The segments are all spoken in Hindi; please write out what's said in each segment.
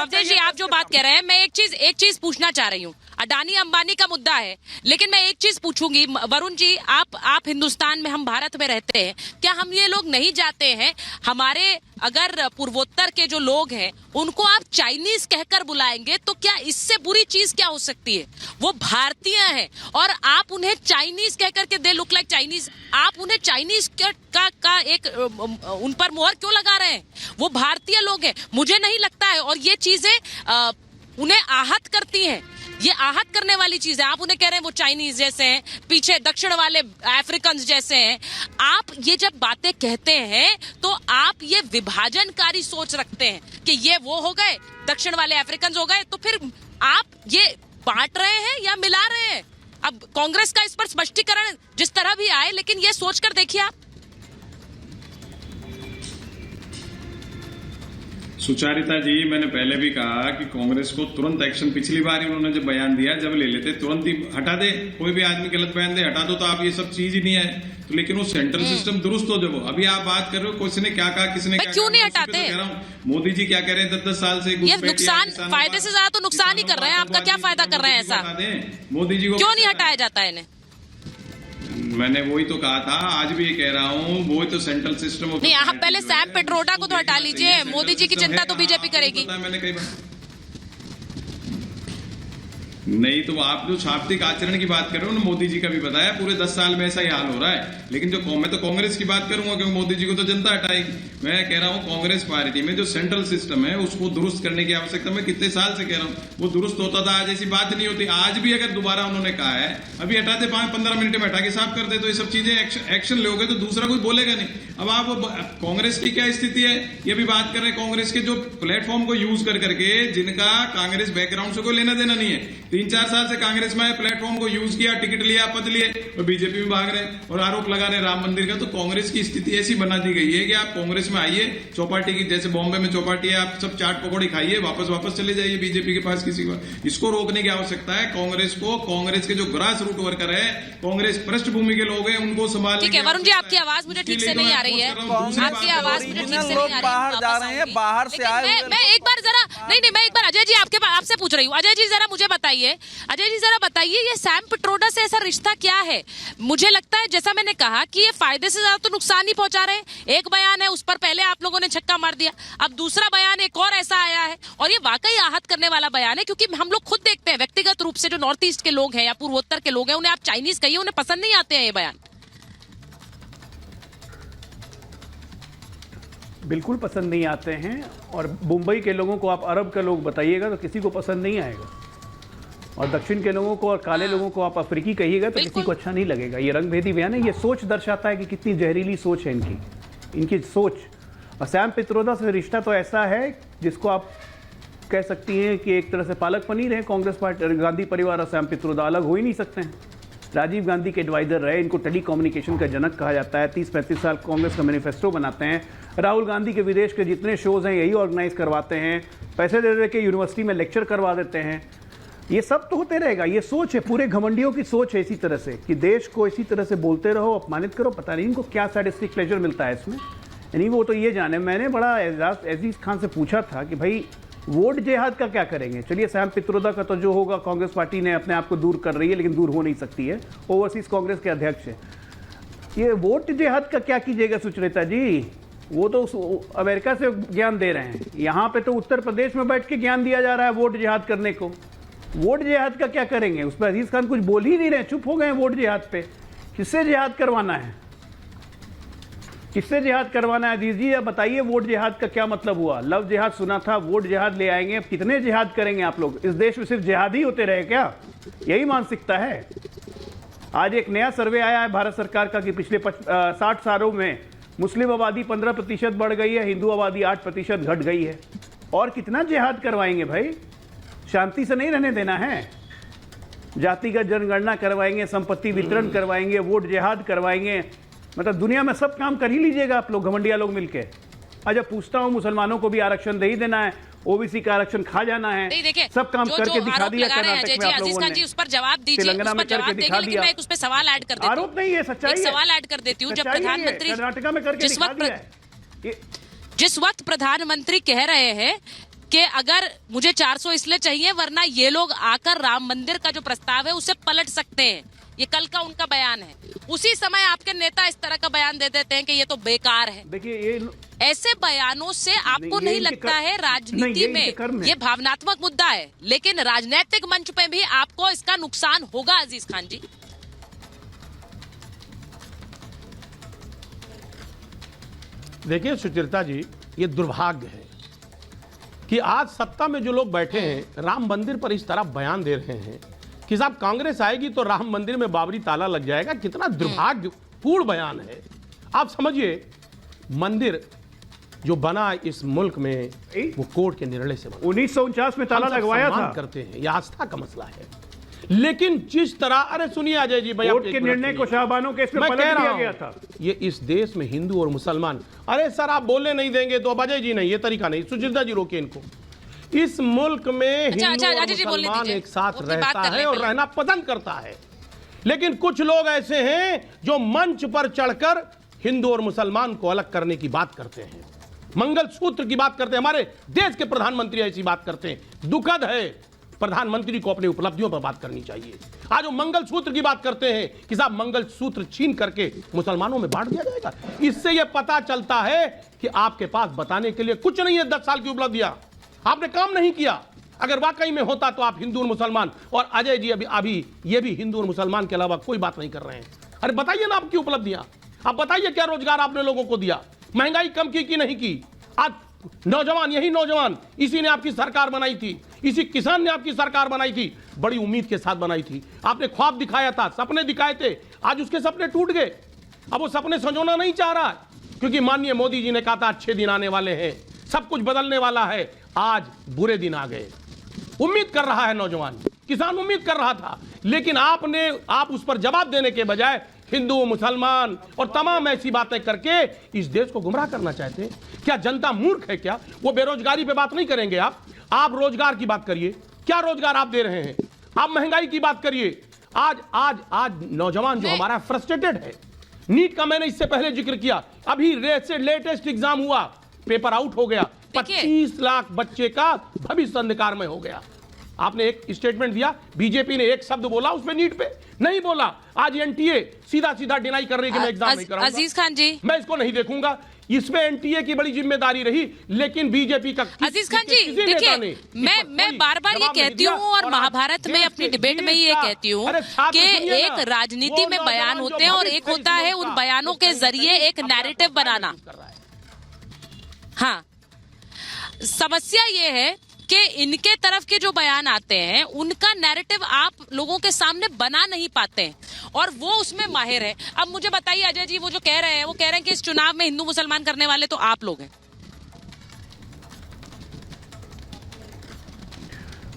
अवधेश जी, आप जो बात कह रहे हैं, मैं एक चीज पूछना चाह रही हूँ। अडानी अंबानी का मुद्दा है, लेकिन मैं एक चीज पूछूंगी वरुण जी, आप हिंदुस्तान में, हम भारत में रहते हैं, क्या हम ये लोग नहीं जाते हैं, हमारे अगर पूर्वोत्तर के जो लोग हैं उनको आप चाइनीज कहकर बुलाएंगे तो क्या इससे बुरी चीज क्या हो सकती है? वो भारतीय हैं और आप उन्हें चाइनीज कहकर के, दे लुक लाइक चाइनीज, आप उन्हें चाइनीज का एक उन पर मोहर क्यों लगा रहे हैं? वो भारतीय लोग हैं, मुझे नहीं लगता है। और ये चीजें उन्हें आहत करती हैं, ये आहत करने वाली चीज है। आप उन्हें कह रहे हैं वो चाइनीज जैसे हैं, पीछे दक्षिण वाले अफ्रीकन जैसे हैं। आप ये जब बातें कहते हैं तो आप ये विभाजनकारी सोच रखते हैं कि ये वो हो गए, दक्षिण वाले अफ्रीकन हो गए, तो फिर आप ये बांट रहे हैं या मिला रहे हैं? अब कांग्रेस का इस पर स्पष्टीकरण जिस तरह भी आए, लेकिन ये सोचकर देखिए आप। सुचारिता जी, मैंने पहले भी कहा कि कांग्रेस को तुरंत एक्शन, पिछली बार उन्होंने जब बयान दिया, जब ले लेते तुरंत ही हटा दे, कोई भी आदमी गलत बयान दे हटा दो, तो आप ये सब चीज ही नहीं है। तो लेकिन वो सेंट्रल सिस्टम दुरुस्त हो जब, अभी आप बात कर रहे हो किसी ने क्या कहा, किसने क्या क्यों नहीं कहा, हटाते? कह रहा हूँ मोदी जी क्या कह रहे हैं 10-10 साल से, ये नुकसान, फायदे से ज्यादा तो नुकसान ही कर रहे हैं। आपका क्या फायदा कर रहे हैं ऐसा? मोदी जी को क्यों नहीं हटाया जाता है इन्हें? मैंने वही तो कहा था, आज भी ये कह रहा हूँ, वो तो सेंट्रल सिस्टम। नहीं, आप पहले सैम पेट्रोडा को तो हटा लीजिए, मोदी जी की चिंता तो बीजेपी करेगी। मैंने कई बार नहीं, तो आप जो शाब्दिक आचरण की बात कर रहे हो ना, मोदी जी का भी बताया, पूरे 10 साल में ऐसा ही हाल हो रहा है। लेकिन जो मैं तो कांग्रेस की बात करूंगा, क्योंकि मोदी जी को तो जनता हटाएगी। मैं कह रहा हूं कांग्रेस पार्टी में जो सेंट्रल सिस्टम है उसको दुरुस्त करने की आवश्यकता, मैं कितने साल से कह रहा हूं, वो दुरुस्त होता था, आज ऐसी बात नहीं होती। आज भी अगर दोबारा उन्होंने कहा है, अभी हटा दे, 5-15 मिनट में हटा के साफ कर दे, तो ये सब चीजें एक्शन लोगे तो दूसरा कोई बोलेगा नहीं। अब आप कांग्रेस की क्या स्थिति है ये भी बात कर रहे हैं, कांग्रेस के जो प्लेटफॉर्म को यूज कर करके, जिनका कांग्रेस बैकग्राउंड से कोई लेना देना नहीं है, 3-4 साल से कांग्रेस में प्लेटफॉर्म को यूज किया, टिकट लिया, पद लिए, और बीजेपी में भाग रहे और आरोप लगा रहे राम मंदिर का। तो कांग्रेस की स्थिति ऐसी बना दी गई है कि आप कांग्रेस में आइए, चौपाटी की, जैसे बॉम्बे में चौपाटी है, आप सब चाट पकौड़ी खाइए, वापस चले जाइए बीजेपी के पास किसी को। इसको रोकने की आवश्यकता है कांग्रेस को। कांग्रेस के जो ग्रास रूट वर्कर है, कांग्रेस पृष्ठभूमि के लोग हैं, उनको संभालने। ठीक है वरुण जी, आपकी आवाज मुझे ठीक से नहीं आ रही है, आपकी आवाज मुझे ठीक से नहीं आ रही है। बाहर जा रहे हैं, बाहर से आए। मैं एक बार जरा, नहीं, मैं एक बार अजय जी आपसे पूछ रही हूँ। अजय जी जरा मुझे बताइए, ये सैम पेट्रोडा से ऐसा रिश्ता क्या है? मुझे लगता है, जैसा मैंने कहा, कि ये फायदे से ज्यादा तो नुकसान ही पहुंचा रहे हैं। एक बयान है, उस पर पहले आप लोगों ने छक्का मार दिया, अब दूसरा बयान एक और ऐसा आया है, और ये वाकई आहत करने वाला बयान है, क्योंकि हम लोग खुद देखते हैं व्यक्तिगत रूप से, जो नॉर्थ ईस्ट के लोग हैं या पूर्वोत्तर के लोग हैं, उन्हें आप चाइनीज कहिए, उन्हें पसंद नहीं आते हैं ये बयान। बिल्कुल पसंद नहीं आते हैं, और मुंबई के लोगों को आप अरब के लोग बताइएगा तो किसी को पसंद नहीं आएगा, और दक्षिण के लोगों को और काले लोगों को आप अफ्रीकी कहिएगा तो किसी को अच्छा नहीं लगेगा। ये रंगभेदी बयान है, ये सोच दर्शाता है कि कितनी जहरीली सोच है इनकी सोच। और सैम पित्रोदा से रिश्ता तो ऐसा है जिसको आप कह सकती हैं कि एक तरह से पालक पनीर है। कांग्रेस पार्टी, गांधी परिवार और सैम पित्रोदा अलग हो ही नहीं सकते हैं। राजीव गांधी के एडवाइजर रहे, इनको टेली कम्युनिकेशन का जनक कहा जाता है, 30-35 साल कांग्रेस का मैनिफेस्टो बनाते हैं। राहुल गांधी के विदेश के जितने शोज़ हैं यही ऑर्गेनाइज करवाते हैं, पैसे दे के यूनिवर्सिटी में लेक्चर करवा देते हैं। ये सब तो होते रहेगा, ये सोच है, पूरे घमंडियों की सोच है इसी तरह से, कि देश को इसी तरह से बोलते रहो, अपमानित करो। पता नहीं इनको क्या सैडिस्टिक प्लेजर मिलता है इसमें, यानी वो तो ये जाने। मैंने बड़ा अजीज खान से पूछा था कि भाई वोट जिहाद का क्या करेंगे? चलिए, सैम पित्रोदा का तो जो होगा, कांग्रेस पार्टी ने अपने आप को दूर कर रही है, लेकिन दूर हो नहीं सकती है, ओवरसीज कांग्रेस के अध्यक्ष है। ये वोट जिहाद का क्या कीजिएगा सुचरिता जी? वो तो अमेरिका से ज्ञान दे रहे हैं, यहाँ पे तो उत्तर प्रदेश में बैठ के ज्ञान दिया जा रहा है वोट जिहाद करने को। वोट जिहाद का क्या करेंगे? उस पर अजीज खान कुछ बोल ही नहीं रहे, चुप हो गए वोट जिहाद पे। किससे जिहाद करवाना है, किससे जिहाद करवाना है अजीज जी? अब बताइए वोट जिहाद का क्या मतलब हुआ? लव जिहाद सुना था, वोट जिहाद ले आएंगे। अब कितने जिहाद करेंगे आप लोग? इस देश में सिर्फ जिहाद ही होते रहे क्या? यही मानसिकता है? आज एक नया सर्वे आया है भारत सरकार का कि पिछले 60 सालों में मुस्लिम आबादी 15% बढ़ गई है, हिंदू आबादी 8% घट गई है। और कितना जिहाद करवाएंगे भाई? शांति से नहीं रहने देना है। जातिगत जनगणना करवाएंगे, संपत्ति वितरण करवाएंगे, वोट जिहाद करवाएंगे, मतलब दुनिया में सब काम कर ही लीजिएगा आप लोग, घमंडिया लोग मिलके। अच्छा, पूछता हूँ, मुसलमानों को भी आरक्षण दे ही देना है, ओबीसी का आरक्षण खा जाना है, सब काम करके दिखा दिया कर्नाटक में आप लोगों ने। उस पर जवाब दीजिए, तेलंगाना में करके दिखा दिया। मैं उस पर सवाल ऐड कर देती हूं। आरोप नहीं है, सच्चाई है। सवाल ऐड कर देती हूँ। जब प्रधानमंत्री कर्नाटका में करके दिखा दिया है। जिस वक्त प्रधानमंत्री कह रहे हैं कि अगर मुझे 400 इसलिए चाहिए वरना ये लोग आकर राम मंदिर का जो प्रस्ताव है उसे पलट सकते हैं। ये कल का उनका बयान है। उसी समय आपके नेता इस तरह का बयान दे देते हैं कि ये तो बेकार है। देखिए ये ऐसे बयानों से आपको ये नहीं इनके लगता है राजनीति में ये भावनात्मक मुद्दा है, लेकिन राजनीतिक मंच पे भी आपको इसका नुकसान होगा अजीज खान जी? देखिए सुचरिता जी, ये दुर्भाग्य है कि आज सत्ता में जो लोग बैठे हैं राम मंदिर पर इस तरह बयान दे रहे हैं कि साहब कांग्रेस आएगी तो राम मंदिर में बाबरी ताला लग जाएगा। कितना दुर्भाग्यपूर्ण बयान है। आप समझिए, मंदिर जो बना इस मुल्क में वो कोर्ट के निर्णय से बना। 1949 में ताला हम सब लगवाया सम्मान था। करते हैं, यह आस्था का मसला है। लेकिन जिस तरह, अरे सुनिए अजय जी, कोर्ट के निर्णय को शाहबानो केस में मैं पलट कह रहा दिया हूं, गया था। ये इस देश में हिंदू और मुसलमान, अरे सर आप बोलने नहीं देंगे तो अब अजय जी नहीं, ये तरीका नहीं। सुचरिता जी रोके इनको। इस मुल्क में हिंदू और अजय जी बोलने मुसलमान दीजिए, एक साथ वो अपनी बात रहता कर ले है और पहले। रहना पसंद करता है। लेकिन कुछ लोग ऐसे हैं जो मंच पर चढ़कर हिंदू और मुसलमान को अलग करने की बात करते हैं, मंगलसूत्र की बात करते हैं। हमारे देश के प्रधानमंत्री ऐसी बात करते हैं। दुखद है, प्रधानमंत्री को अपनी उपलब्धियों पर बात करनी चाहिए। आज वो मंगलसूत्र की बात करते हैं कि साहब मंगलसूत्र छीन करके मुसलमानों में बांट दिया जाएगा। इससे यह पता चलता है कि आपके पास बताने के लिए कुछ नहीं है। 10 साल की उपलब्धियां, आपने काम नहीं किया। अगर वाकई में होता तो आप हिंदू और मुसलमान, और अजय जी अभी ये भी हिंदू और मुसलमान के अलावा कोई बात नहीं कर रहे हैं। अरे बताइए ना आपकी उपलब्धियां, आप बताइए क्या रोजगार आपने लोगों को दिया, महंगाई कम की कि नहीं की। आज नौजवान, यही नौजवान, इसी ने आपकी सरकार बनाई थी, इसी किसान ने आपकी सरकार बनाई थी, बड़ी उम्मीद के साथ बनाई थी। आपने ख्वाब दिखाया था, सपने दिखाए थे, आज उसके सपने टूट गए। अब वो सपने संजोना नहीं चाह रहा है, क्योंकि माननीय मोदी जी ने कहा था अच्छे दिन आने वाले हैं, सब कुछ बदलने वाला है। आज बुरे दिन आ गए। उम्मीद कर रहा है नौजवान, किसान उम्मीद कर रहा था, लेकिन आप उस पर जवाब देने के बजाय हिंदू, मुसलमान और तमाम ऐसी बातें करके इस देश को गुमराह करना चाहते हैं। क्या जनता मूर्ख है क्या? वो बेरोजगारी पे बात नहीं करेंगे आप रोजगार की बात करिए। क्या रोजगार आप दे रहे हैं? आप महंगाई की बात करिए। आज नौजवान जो हमारा फ्रस्ट्रेटेड है। नीट का मैंने इससे पहले जिक्र किया, अभी लेटेस्ट एग्जाम हुआ, पेपर आउट हो गया, 25 लाख बच्चे का भविष्य अंधकार में हो गया। आपने एक स्टेटमेंट दिया, बीजेपी ने एक शब्द बोला उसमें नीट पे नहीं बोला। आज एनटीए सीधा डिनाई कर रही है कि मैं एग्जाम नहीं कराऊंगा। अजीज खान जी, मैं इसको नहीं देखूंगा। इसमें एनटीए की बड़ी जिम्मेदारी रही, लेकिन बीजेपी का अजीज खान जी देखिए, मैं बार बार ये कहती हूँ और महाभारत में अपनी डिबेट में ही ये कहती हूँ कि एक राजनीति में बयान होते हैं और एक होता है उन बयानों के जरिए एक नैरेटिव बनाना। हाँ, समस्या ये है कि इनके तरफ के जो बयान आते हैं उनका नैरेटिव आप लोगों के सामने बना नहीं पाते हैं और वो उसमें माहिर है। अब मुझे बताइए अजय जी, वो जो कह रहे हैं वो कह रहे हैं कि इस चुनाव में हिंदू मुसलमान करने वाले तो आप लोग हैं।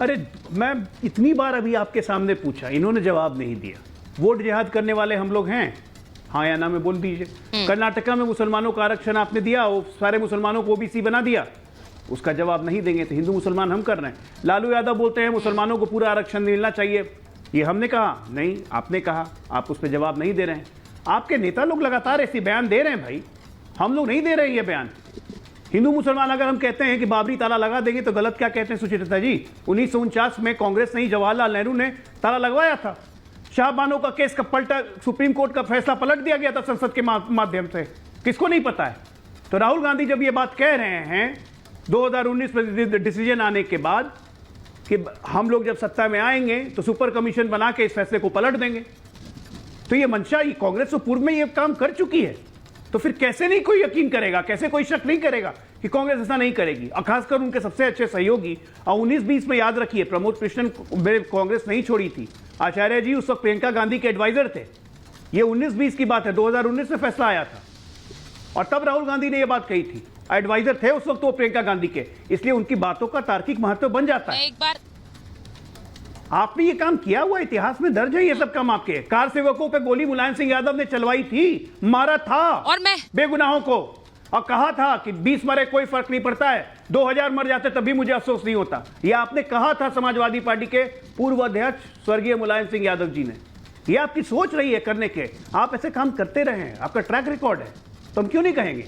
अरे मैं इतनी बार अभी आपके सामने पूछा, इन्होंने जवाब नहीं दिया। वोट जिहाद करने वाले हम लोग हैं, हाँ या ना में बोल दीजिए। कर्नाटका में मुसलमानों का आरक्षण आपने दिया, वो सारे मुसलमानों को ओबीसी बना दिया, उसका जवाब नहीं देंगे तो हिंदू मुसलमान हम कर रहे हैं। लालू यादव बोलते हैं मुसलमानों को पूरा आरक्षण मिलना चाहिए, ये हमने कहा नहीं, आपने कहा, आप उस पर जवाब नहीं दे रहे हैं। आपके नेता लोग लगातार ऐसे बयान दे रहे हैं भाई, हम लोग नहीं दे रहे हैं ये बयान। हिंदू मुसलमान अगर हम कहते हैं कि बाबरी ताला लगा देंगे तो गलत क्या कहते हैं सुचरिता जी? 1949 में कांग्रेस नहीं, जवाहरलाल नेहरू ने ताला लगवाया था। शाहबानो का केस का पलटा, सुप्रीम कोर्ट का फैसला पलट दिया गया था संसद के माध्यम से, किसको नहीं पता है? तो राहुल गांधी जब ये बात कह रहे हैं 2019 में डिसीजन आने के बाद कि हम लोग जब सत्ता में आएंगे तो सुपर कमीशन बना के इस फैसले को पलट देंगे, तो ये मंशा कांग्रेस तो पूर्व में ये काम कर चुकी है, तो फिर कैसे नहीं कोई यकीन करेगा, कैसे कोई शक नहीं करेगा कि कांग्रेस ऐसा नहीं करेगी? और खासकर उनके सबसे अच्छे सहयोगी, और 19-20 में याद रखिए प्रमोद कृष्णन कांग्रेस नहीं छोड़ी थी, आचार्य जी उस वक्त प्रियंका गांधी के एडवाइजर थे। ये 19-20 की बात है, 2019 में फैसला आया था और तब राहुल गांधी ने यह बात कही थी, एडवाइजर थे उस वक्त वो प्रियंका गांधी के, इसलिए उनकी बातों का तार्किक महत्व बन जाता है। एक बार आपने ये काम किया हुआ, इतिहास में दर्ज है ये सब काम आपके। कार सेवकों पे गोली मुलायम सिंह यादव ने चलवाई थी, मारा था और मैं बेगुनाहों को, और कहा था कि 20 मरे कोई फर्क नहीं पड़ता है, 2000 मर जाते तभी मुझे अफसोस नहीं होता, यह आपने कहा था समाजवादी पार्टी के पूर्व अध्यक्ष स्वर्गीय मुलायम सिंह यादव जी ने। यह आपकी सोच रही है करने के, आप ऐसे काम करते रहे हैं, आपका ट्रैक रिकॉर्ड है, तो हम क्यों नहीं कहेंगे?